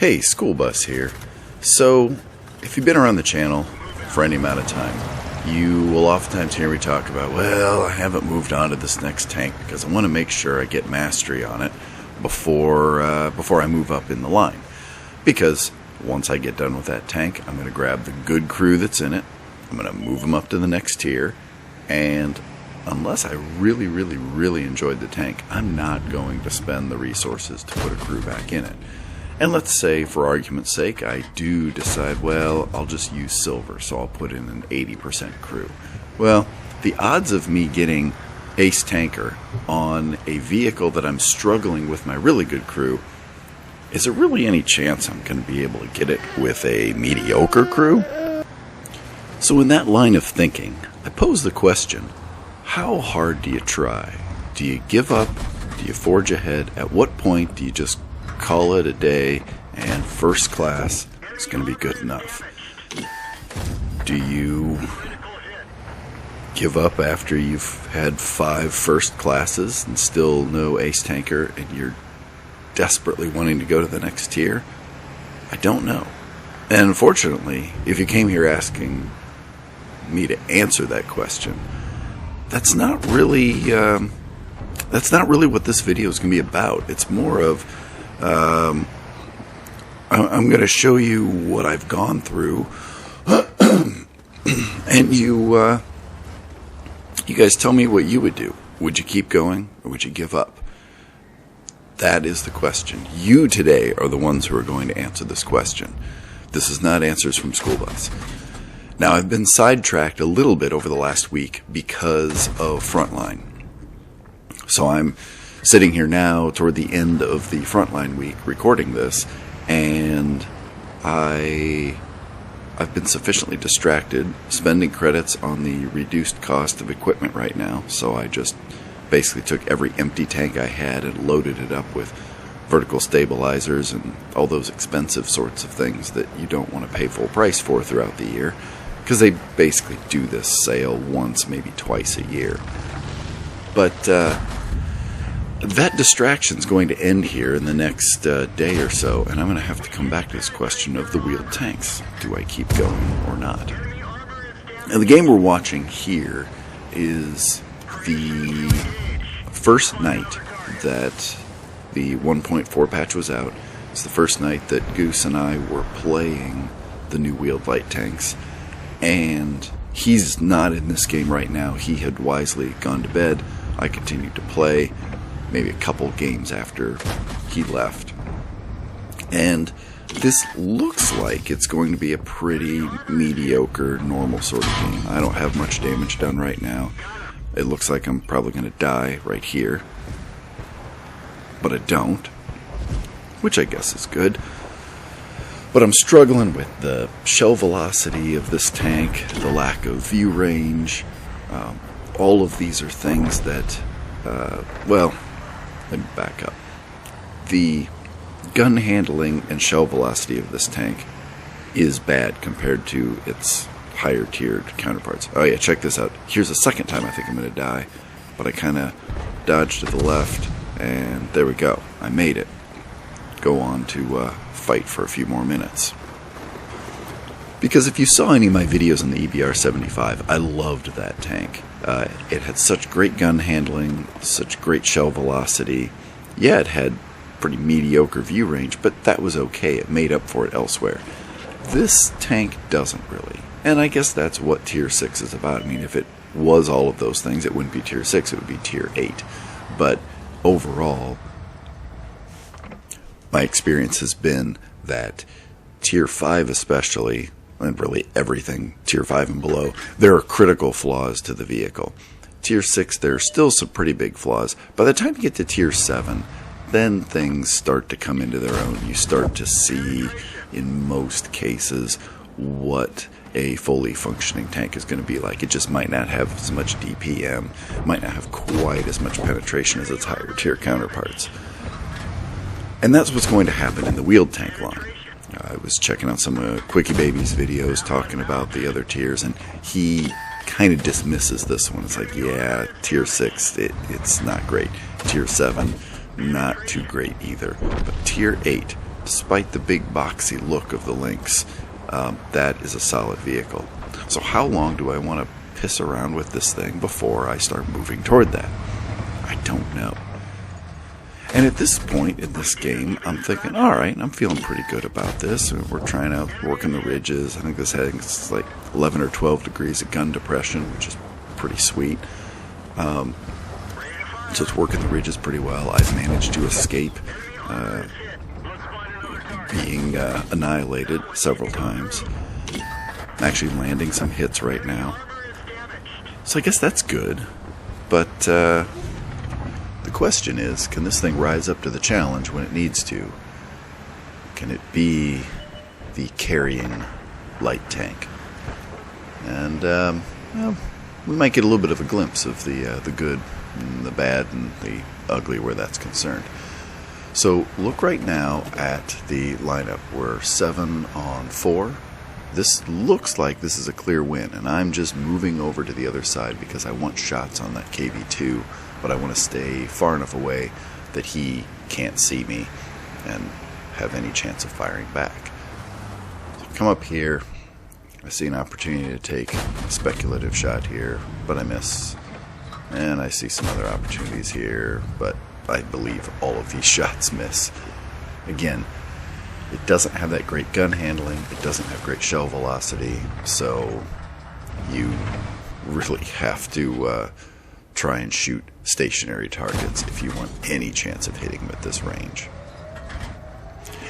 Hey, School Bus here. So, if you've been around the channel for any amount of time, you will oftentimes hear me talk about, well, I haven't moved on to this next tank because I want to make sure I get mastery on it before I move up in the line. Because once I get done with that tank, I'm going to grab the good crew that's in it, I'm going to move them up to the next tier, and unless I really, really, really enjoyed the tank, I'm not going to spend the resources to put a crew back in it. And let's say, for argument's sake, I do decide, well, I'll just use silver, so I'll put in an 80% crew. Well, the odds of me getting ace tanker on a vehicle that I'm struggling with my really good crew, is there really any chance I'm going to be able to get it with a mediocre crew? So in that line of thinking, I pose the question, how hard do you try? Do you give up? Do you forge ahead? At what point do you just call it a day and first class is going to be good enough? Do you give up after you've had 5 first classes and still no ace tanker and you're desperately wanting to go to the next tier? I don't know. And unfortunately, if you came here asking me to answer that question, that's not really what this video is going to be about. It's more of I'm going to show you what I've gone through, and you guys tell me what you would do. Would you keep going, or would you give up? That is the question. You today are the ones who are going to answer this question. This is not Answers from School Bus. Now, I've been sidetracked a little bit over the last week because of Frontline. So I'm sitting here now toward the end of the Frontline week recording this, and I've been sufficiently distracted spending credits on the reduced cost of equipment right now, so I just basically took every empty tank I had and loaded it up with vertical stabilizers and all those expensive sorts of things that you don't want to pay full price for throughout the year, because they basically do this sale once, maybe twice a year. But that distraction's going to end here in the next day or so, and I'm going to have to come back to this question of the wheeled tanks. Do I keep going or not? And the game we're watching here is the first night that the 1.4 patch was out. It's the first night that Goose and I were playing the new wheeled light tanks, and he's not in this game right now. He had wisely gone to bed. I continued to play maybe a couple games after he left. And this looks like it's going to be a pretty mediocre, normal sort of game. I don't have much damage done right now. It looks like I'm probably going to die right here. But I don't, which I guess is good. But I'm struggling with the shell velocity of this tank, the lack of view range. All of these are things that, well, let me back up. The gun handling and shell velocity of this tank is bad compared to its higher tiered counterparts. Oh yeah, check this out. Here's the second time I think I'm going to die, but I kind of dodged to the left, and there we go. I made it. Go on to fight for a few more minutes. Because if you saw any of my videos on the EBR-75, I loved that tank. It had such great gun handling, such great shell velocity. Yeah, it had pretty mediocre view range, but that was okay. It made up for it elsewhere. This tank doesn't really. And I guess that's what Tier 6 is about. I mean, if it was all of those things, it wouldn't be Tier 6, it would be Tier 8. But overall, my experience has been that Tier 5 especially, and really everything Tier 5 and below, there are critical flaws to the vehicle. Tier 6, there are still some pretty big flaws. By the time you get to Tier 7, then things start to come into their own. You start to see, in most cases, what a fully functioning tank is going to be like. It just might not have as much DPM, might not have quite as much penetration as its higher tier counterparts. And that's what's going to happen in the wheeled tank line. I was checking out some of Quickie Baby's videos talking about the other tiers, and he kind of dismisses this one. It's like, yeah, Tier 6, it's not great. Tier 7, not too great either. But Tier 8, despite the big boxy look of the Lynx, that is a solid vehicle. So how long do I want to piss around with this thing before I start moving toward that? I don't know. And at this point in this game, I'm thinking, all right, I'm feeling pretty good about this. We're trying out working the ridges. I think this has like 11 or 12 degrees of gun depression, which is pretty sweet. So it's working the ridges pretty well. I've managed to escape being annihilated several times. I'm actually landing some hits right now. So I guess that's good. But the question is, can this thing rise up to the challenge when it needs to? Can it be the carrying light tank? And well, we might get a little bit of a glimpse of the good and the bad and the ugly where that's concerned. So look right now at the lineup. We're 7 on 4. This looks like this is a clear win, and I'm just moving over to the other side because I want shots on that KV2, but I want to stay far enough away that he can't see me and have any chance of firing back. So come up here. I see an opportunity to take a speculative shot here, but I miss. And I see some other opportunities here, but I believe all of these shots miss. Again, it doesn't have that great gun handling, it doesn't have great shell velocity, so you really have to try and shoot stationary targets if you want any chance of hitting them at this range.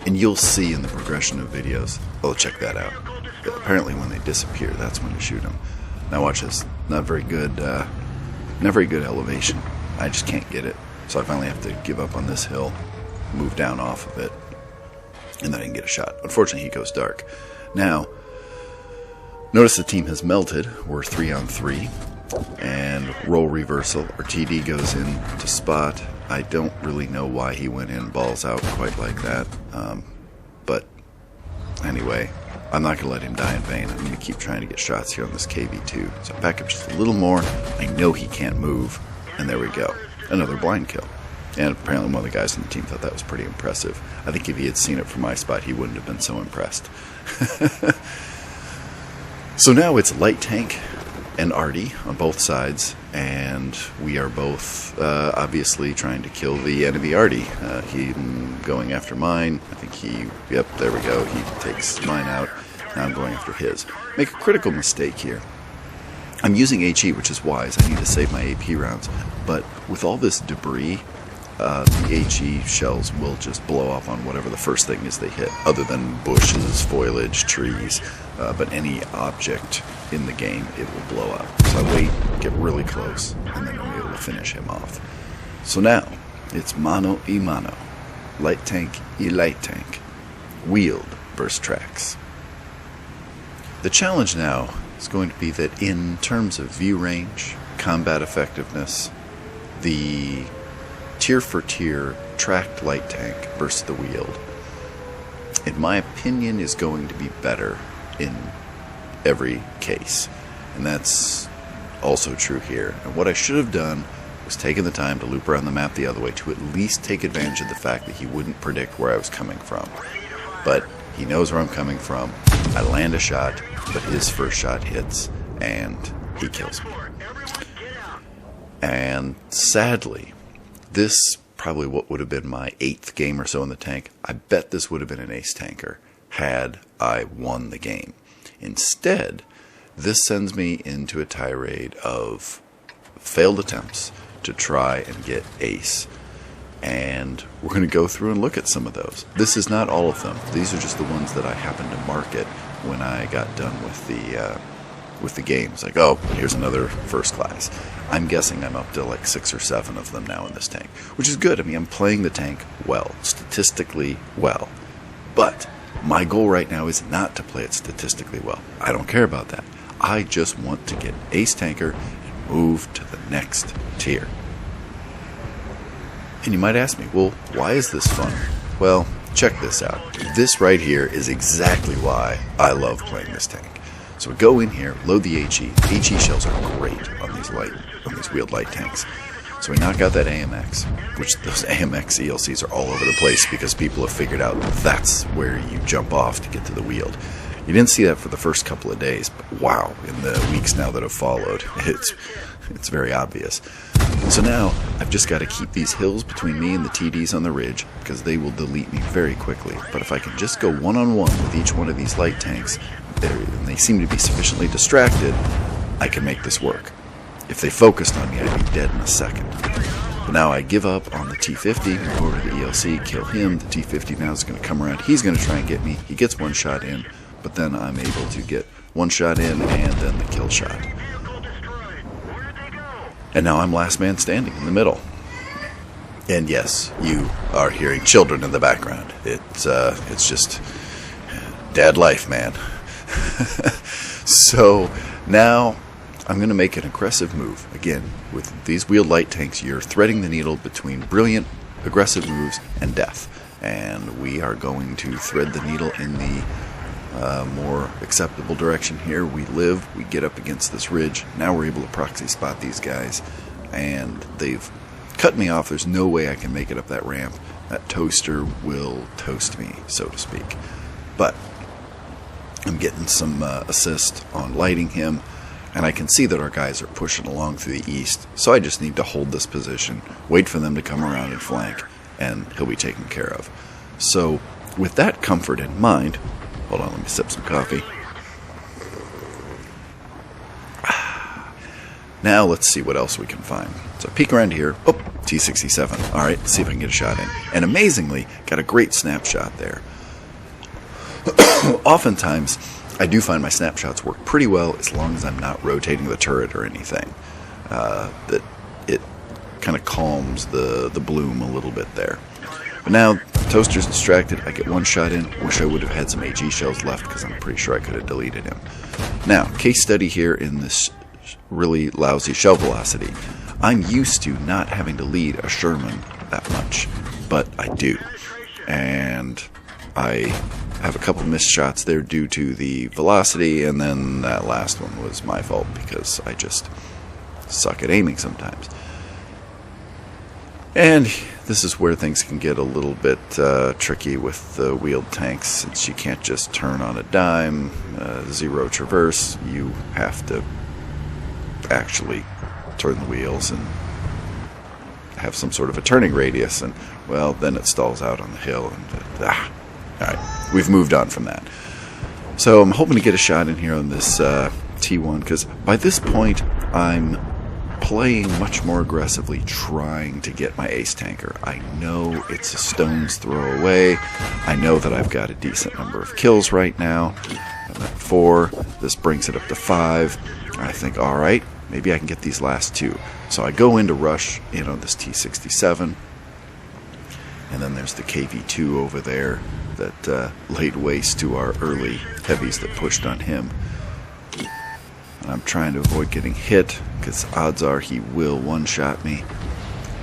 And you'll see in the progression of videos, oh, check that out. Apparently when they disappear, that's when you shoot them. Now watch this. Not very good elevation. I just can't get it. So I finally have to give up on this hill, move down off of it, and then I can get a shot. Unfortunately, he goes dark. Now, notice the team has melted. We're 3 on 3. And role reversal, or TD goes in to spot. I don't really know why he went in balls out quite like that. But anyway, I'm not going to let him die in vain. I'm going to keep trying to get shots here on this KV2. So I back up just a little more. I know he can't move. And there we go. Another blind kill. And apparently one of the guys on the team thought that was pretty impressive. I think if he had seen it from my spot, he wouldn't have been so impressed. So now it's light tank and Artie on both sides, and we are both obviously trying to kill the enemy Artie. He going after mine. I think yep, there we go. He takes mine out. Now I'm going after his. Make a critical mistake here. I'm using HE, which is wise. I need to save my AP rounds. But with all this debris, the HE shells will just blow up on whatever the first thing is they hit, other than bushes, foliage, trees. But any object in the game, it will blow up. So I wait, get really close, and then I'm able to finish him off. So now, it's mano y mano. Light tank y light tank. Wheeled versus tracks. The challenge now is going to be that in terms of view range, combat effectiveness, the tier for tier tracked light tank versus the wheeled, in my opinion, is going to be better in every case. And that's also true here. And what I should have done was taken the time to loop around the map the other way to at least take advantage of the fact that he wouldn't predict where I was coming from. But he knows where I'm coming from. I land a shot, but his first shot hits, and he kills me. And sadly, this probably what would have been my 8th game or so in the tank. I bet this would have been an ace tanker had I won the game. Instead, this sends me into a tirade of failed attempts to try and get ace. And we're going to go through and look at some of those. This is not all of them. These are just the ones that I happened to mark it when I got done with the game. It's like, oh, here's another first class. I'm guessing I'm up to like 6 or 7 of them now in this tank, which is good. I mean, I'm playing the tank well, statistically well. But my goal right now is not to play it statistically well. I don't care about that. I just want to get ace tanker and move to the next tier. And you might ask me, well, why is this fun? Well, check this out. This right here is exactly why I love playing this tank. So we go in here, load the HE. HE shells are great on these wheeled light tanks. So we knock out that AMX, which those AMX ELCs are all over the place because people have figured out that's where you jump off to get to the Weald. You didn't see that for the first couple of days, but wow, in the weeks now that have followed, it's very obvious. So now I've just got to keep these hills between me and the TDs on the ridge because they will delete me very quickly. But if I can just go one-on-one with each one of these light tanks, and they seem to be sufficiently distracted, I can make this work. If they focused on me, I'd be dead in a second. But now I give up on the T-50, go over to the ELC, kill him. The T-50 now is going to come around. He's going to try and get me. He gets one shot in, but then I'm able to get one shot in and then the kill shot. And now I'm last man standing in the middle. And yes, you are hearing children in the background. It's just dad life, man. So now I'm going to make an aggressive move. Again, with these wheeled light tanks, you're threading the needle between brilliant, aggressive moves and death. And we are going to thread the needle in the more acceptable direction here. We live, we get up against this ridge. Now we're able to proxy spot these guys. And they've cut me off. There's no way I can make it up that ramp. That toaster will toast me, so to speak. But I'm getting some assist on lighting him. And I can see that our guys are pushing along through the east, so I just need to hold this position, wait for them to come around and flank, and he'll be taken care of. So, with that comfort in mind, hold on, let me sip some coffee. Now let's see what else we can find. So peek around here. Oh, T-67. Alright, let's see if I can get a shot in. And amazingly, got a great snapshot there. Oftentimes, I do find my snapshots work pretty well as long as I'm not rotating the turret or anything. That it kind of calms the bloom a little bit there. But now, Toaster's distracted. I get one shot in. Wish I would have had some AG shells left because I'm pretty sure I could have deleted him. Now, case study here in this really lousy shell velocity. I'm used to not having to lead a Sherman that much, but I do. And I have a couple missed shots there due to the velocity, and then that last one was my fault because I just suck at aiming sometimes. And this is where things can get a little bit tricky with the wheeled tanks, since you can't just turn on a dime, zero traverse. You have to actually turn the wheels and have some sort of a turning radius, and well, then it stalls out on the hill. And alright, we've moved on from that. So I'm hoping to get a shot in here on this T1, because by this point I'm playing much more aggressively, trying to get my ace tanker. I know it's a stone's throw away. I know that I've got a decent number of kills right now. I'm at 4. This brings it up to 5. I think, alright, maybe I can get these last 2. So I go in to rush in on this T-67. And then there's the KV-2 over there that laid waste to our early heavies that pushed on him. And I'm trying to avoid getting hit, because odds are he will one-shot me.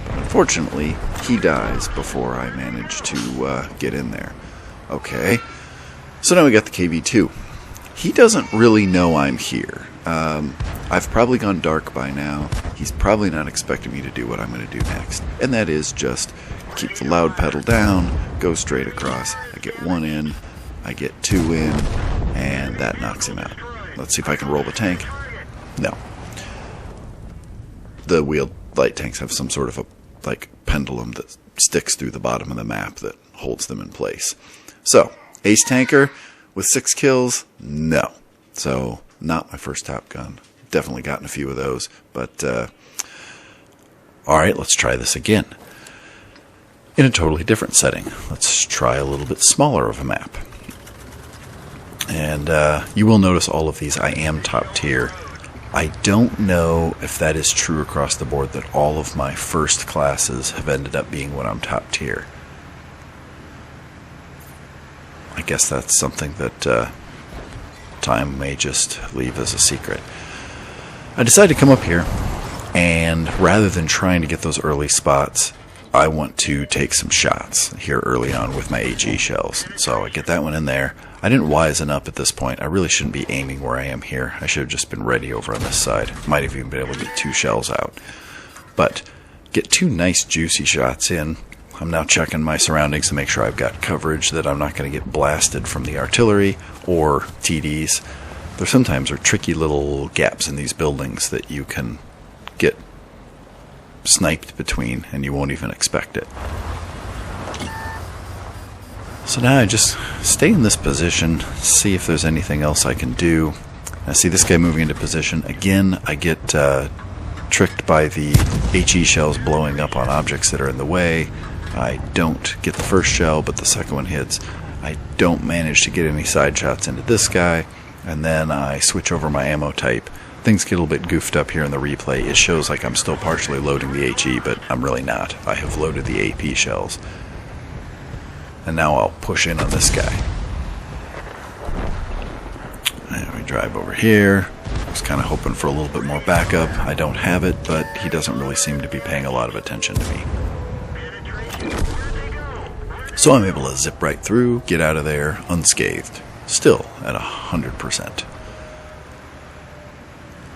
But unfortunately, he dies before I manage to get in there. Okay, so now we got the KV-2. He doesn't really know I'm here. I've probably gone dark by now. He's probably not expecting me to do what I'm going to do next. And that is just keep the loud pedal down, go straight across. I get 1 in, I get 2 in, and that knocks him out. Let's see if I can roll the tank. No. The wheeled light tanks have some sort of a pendulum that sticks through the bottom of the map that holds them in place. So, ace tanker with 6 kills? No. So, not my first Top Gun. Definitely gotten a few of those, but alright, let's try this again. In a totally different setting. Let's try a little bit smaller of a map. And you will notice all of these I am top tier. I don't know if that is true across the board, that all of my first classes have ended up being when I'm top tier. I guess that's something that time may just leave as a secret. I decided to come up here, and rather than trying to get those early spots, I want to take some shots here early on with my AG shells. So I get that one in there. I didn't wisen up at this point. I really shouldn't be aiming where I am here. I should have just been ready over on this side. Might have even been able to get 2 shells out. But get 2 nice juicy shots in. I'm now checking my surroundings to make sure I've got coverage, that I'm not going to get blasted from the artillery or TDs. There sometimes are tricky little gaps in these buildings that you can get sniped between and you won't even expect it. So now I just stay in this position, see if there's anything else I can do. I see this guy moving into position. Again, I get tricked by the HE shells blowing up on objects that are in the way. I don't get the first shell, but the second one hits. I don't manage to get any side shots into this guy, and then I switch over my ammo type. Things get a little bit goofed up here in the replay. It shows like I'm still partially loading the HE, but I'm really not. I have loaded the AP shells. And now I'll push in on this guy. And we drive over here. I was kind of hoping for a little bit more backup. I don't have it, but he doesn't really seem to be paying a lot of attention to me. So I'm able to zip right through, get out of there unscathed. Still at 100%.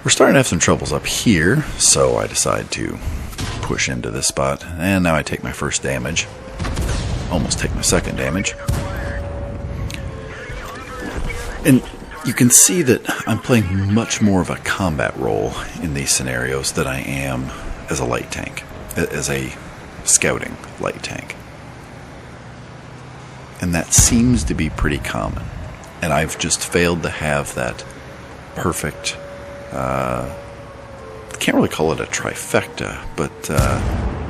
We're starting to have some troubles up here, so I decide to push into this spot. And now I take my first damage. Almost take my second damage. And you can see that I'm playing much more of a combat role in these scenarios than I am as a light tank, as a scouting light tank. And that seems to be pretty common. And I've just failed to have that perfect, I can't really call it a trifecta, but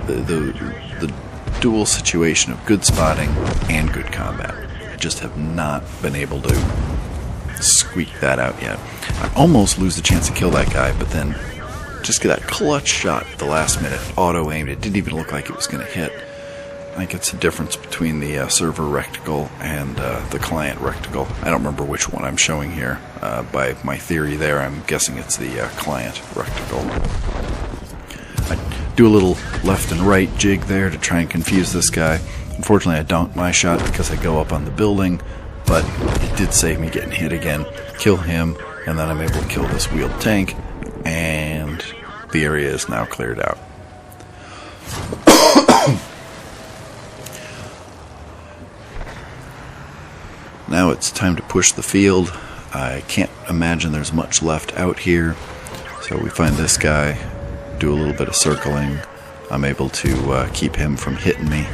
the dual situation of good spotting and good combat. I just have not been able to squeak that out yet. I almost lose the chance to kill that guy, but then just get that clutch shot at the last minute, auto-aimed. It didn't even look like it was going to hit. I think it's the difference between the server reticle and the client reticle. I don't remember which one I'm showing here. By my theory there, I'm guessing it's the client reticle. I do a little left and right jig there to try and confuse this guy. Unfortunately, I donked my shot because I go up on the building, but it did save me getting hit again. Kill him, and then I'm able to kill this wheeled tank, and the area is now cleared out. Now it's time to push the field. I can't imagine there's much left out here. So we find this guy, do a little bit of circling. I'm able to keep him from hitting me.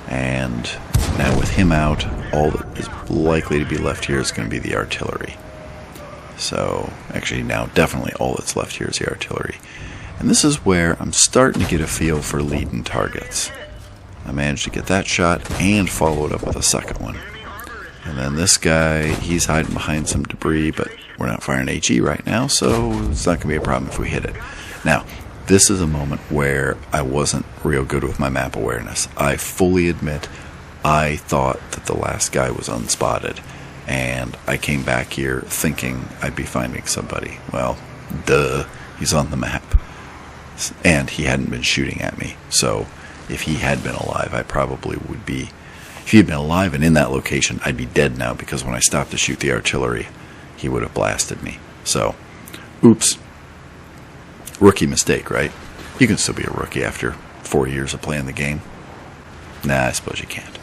And now with him out, all that is likely to be left here is going to be the artillery. So actually now definitely all that's left here is the artillery. And this is where I'm starting to get a feel for leading targets. I managed to get that shot and follow it up with a second one. And then this guy, he's hiding behind some debris, but we're not firing HE right now, so it's not going to be a problem if we hit it. Now, this is a moment where I wasn't real good with my map awareness. I fully admit I thought that the last guy was unspotted, and I came back here thinking I'd be finding somebody. Well, duh, he's on the map. And he hadn't been shooting at me, so if he had been alive, I probably would be. If he had been alive and in that location, I'd be dead now, because when I stopped to shoot the artillery, he would have blasted me. So, oops. Rookie mistake, right? You can still be a rookie after 4 years of playing the game. Nah, I suppose you can't.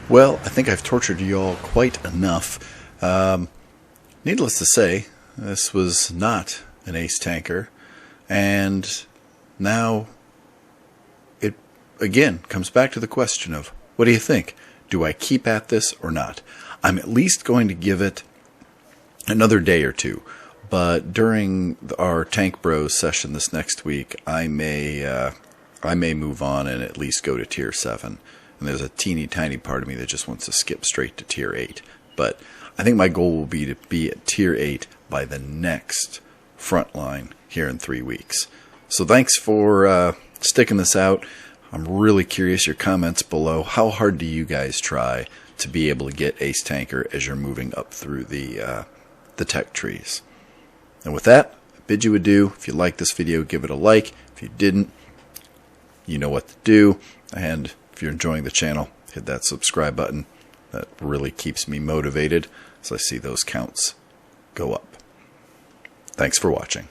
Well, I think I've tortured you all quite enough. Needless to say, this was not an ace tanker. And now it again comes back to the question of, what do you think? Do I keep at this or not? I'm at least going to give it another day or two. But during our Tank Bros session this next week, I may move on and at least go to Tier 7. And there's a teeny tiny part of me that just wants to skip straight to Tier 8. But I think my goal will be to be at Tier 8 by the next Frontline here in 3 weeks. So thanks for sticking this out. I'm really curious your comments below. How hard do you guys try to be able to get Ace Tanker as you're moving up through the tech trees? And with that, I bid you adieu. If you liked this video, give it a like. If you didn't, you know what to do. And if you're enjoying the channel, hit that subscribe button. That really keeps me motivated as I see those counts go up. Thanks for watching.